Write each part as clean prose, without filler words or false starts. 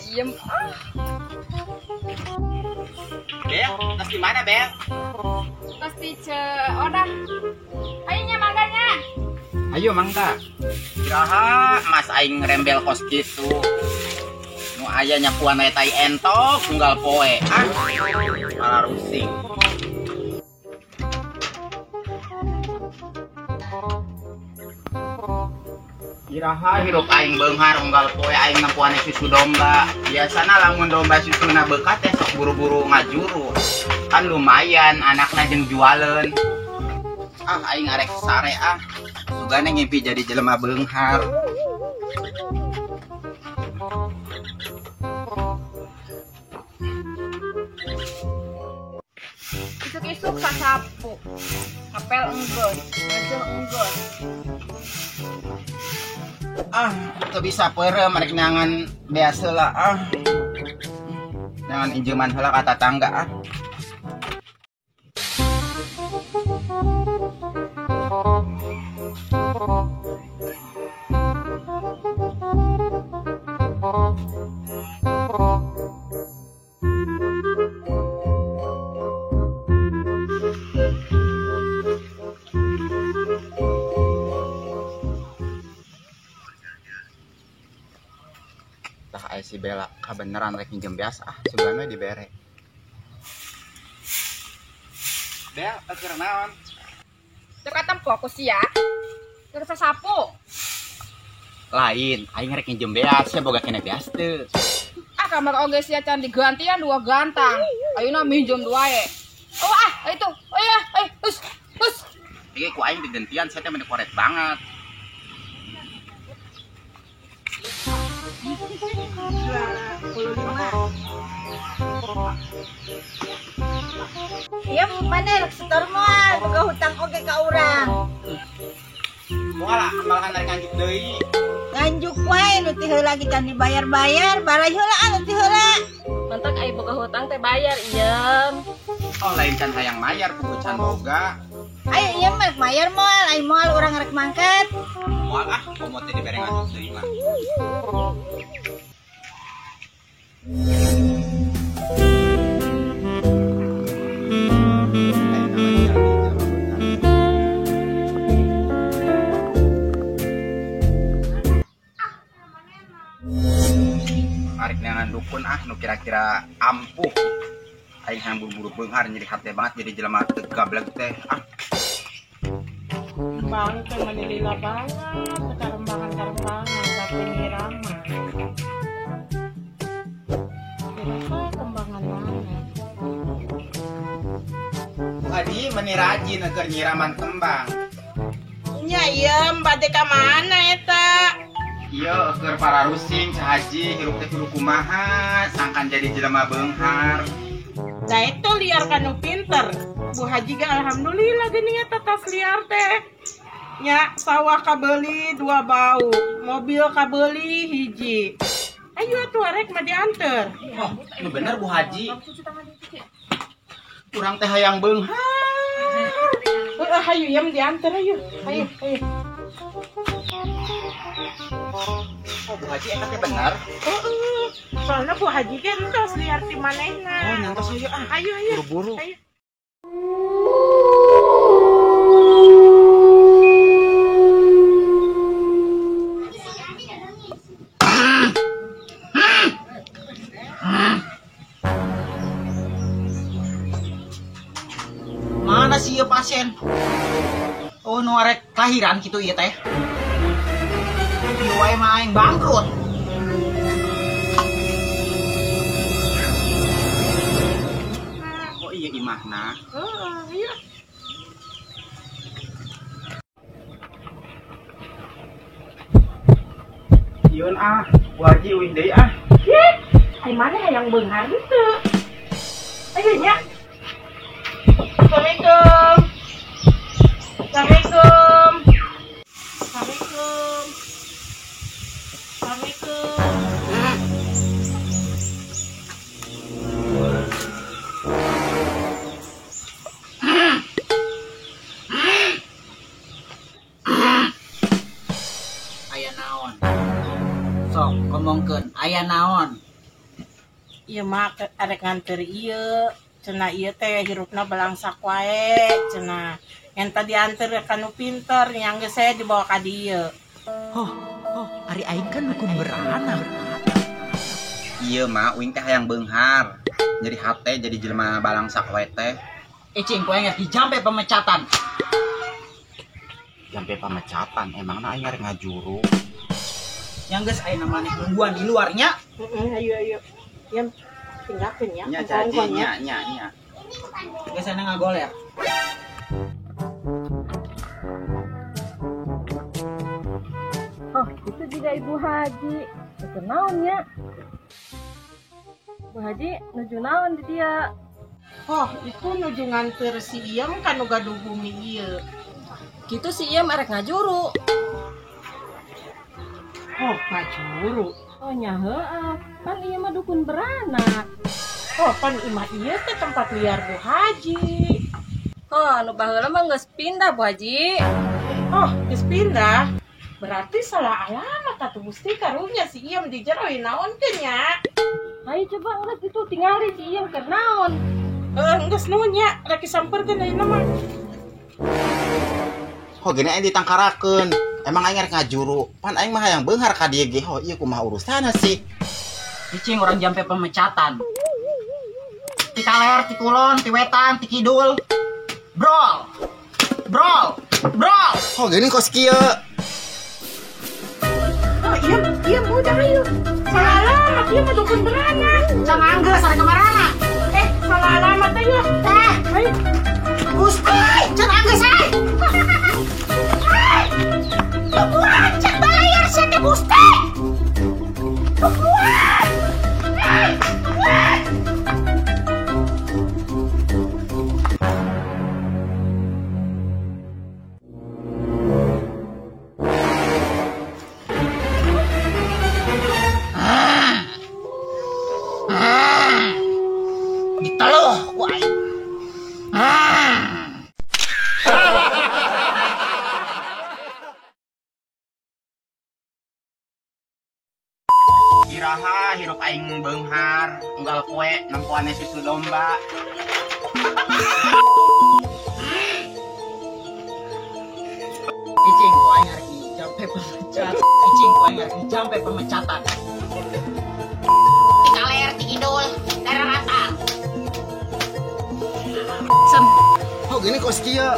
Siem. Bel, tas di mana, Bel? Tas di Odah. Ayonya mangganya. Ayo mangga. Kiraha Mas aing rembel kos gitu. Nu aya nyapuan tai entok tunggal poe. Malah rusing. Kiraha hirup aing beunghar unggal poe aing nampuan susu domba. Biasana lamun domba susuna beukat teh sok buru-buru ngajuru. Kan lumayan anakna jeung jualen. Aing arek sare sugana ngimpi jadi jelema beunghar. Isuk-isuk sasapu. Ngapel enggeus, ngeueuh enggeus. Teu bisa peureum rek nangan beas heula Nangan injeman heula ka tatangga Tah aya si Bella kabeneran rek minjem beas sugana dibere. Bel, keur naon? Teu katempo ku sia. Teu sasapu. Lain, aing rek minjem beas, sia boga kene beas teu. Kamar oge sia can digantian 2 gantang. Ayeuna minjem 2 ye. Itu. Hus. Iki ku aing digantian saya teh meni koret banget. Iya mana rek setor moal boga hutang oge ka urang. Moal amalkan rek nganjuk deui. Nganjuk wae nu teh heula can dibayar-bayar, barai heula anu teh heula. Mentek aya boga hutang teh bayar iem. Oh lain can hayang mayar ku can boga. Ayo ieu mah mayar moal, ai moal urang rek mangkat. Moal komo teh dibere nganjuk deui mah. Arik neangan dukun nu kira-kira ampuh. Aing hayang buru-buru beunghar nyeri hate banget jadi jelema teu gablek teh. Bang teh manilila banget, karembangan tapi nyirama. Kira-kira kembangan mana? Adi meni rajin keur nyiraman tembang. Nya iem bade ka mana eta? Iya, keur para rusing sahaji hirup teh kudu kumaha sangkan jadi jelema beunghar. Da itu liar kanu pinter. Bu Haji ge alhamdulillah geuning eta tas liar teh. Nya sawah kabeuli 2 bau, mobil kabeuli 1. Ayo atuh arek mah dianter. Oh, ini bener Bu Haji. Kurang teh hayang beunghar. Hayu iem dianter ayo. Ayo. Oh, Bu Haji eta teh bener. Soalnya Bu Haji ge entos liar ti manehna. Oh, nyantos ayo Ayo. Buru-buru. Ayo. Mana sih ieu pasien? Oh, nu arek kelahiran kitu ieu teh. Ieu wae mah aing bangkrut. Oh iya imahna. Iya. Ieun Bu Haji uing deui Ai mana hayang beunghar gitu. Ayo nya. Assalamualaikum. Assalamualaikum. Assalamualaikum. Assalamualaikum. Aya naon? Sok ngomongkeun aya naon? Iya mah arek nganter ieu. Cenah ieu teh hirupna balangsak wae cenah. Enta dianter kanu pinter yang geus saya dibawa ka dieu. Ari aing kan dukun beranak. Iya mah uing teh hayang beunghar. Jadi hate jadi jelema balangsak wae teh. Cing poe ngerti jampe pemecatan. Sampai pemecatan emangna aing arek ngajuru. Yang geus aya namanya nungguan di luarnya. Ayo. Yang tinggalkeun ya. Nya caci nya. Geus ana ngagoler. Oh, itu juga Ibu Haji. Itu naonnya? Ibu Haji nuju naon di dia? Oh, itu nuju nganter si Iem kanu gaduh bumi ieu. Gitu sih ia merek ngajuru. Oh, ngajuru. Oh nya heueuh, kan ieu mah dukun beranak. Oh, pan imah ieu teh tempat liar Bu Haji. Oh, anu baheula mah geus pindah Bu Haji. Oh, geus pindah. Berarti salah alamat atuh Gusti karunya si Iem di jero naon teh nya. Ayo coba geus itu tingali si ieu keur naon. Geus nuhun nya, rek sampeurkeun ayeuna mah. Ho gini aing ditangkarakeun. Emang aing arek ngajuru. Pan aing mah hayang beunghar ka dieu ge. Ho ieu kumaha urusanna sih? Cing orang jampe pemecatan. Ti kaler, ti kulon, ti wetan, ti kidul. Brol. Ho gini kos kieu. Oh, Iem udah ayo. Salah alamat ieu mah dukun beranak. Can anggeus ada kemarana. Salah alamat ayo. Ayo. Gusti, can anggeus ai. Bukuan, cek bayar siapa Gusti. Bukuan. Diteluh ku aing. Iraha hirup aing beunghar, unggal poe nempoane susu domba. Cing poe ngarep jampe pemecatan. Cing poe ngarep jampe pemecatan. Ti kaler, ti kidul, daerah rata. Ho gini kos kieu.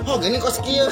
Ho gini kos kieu.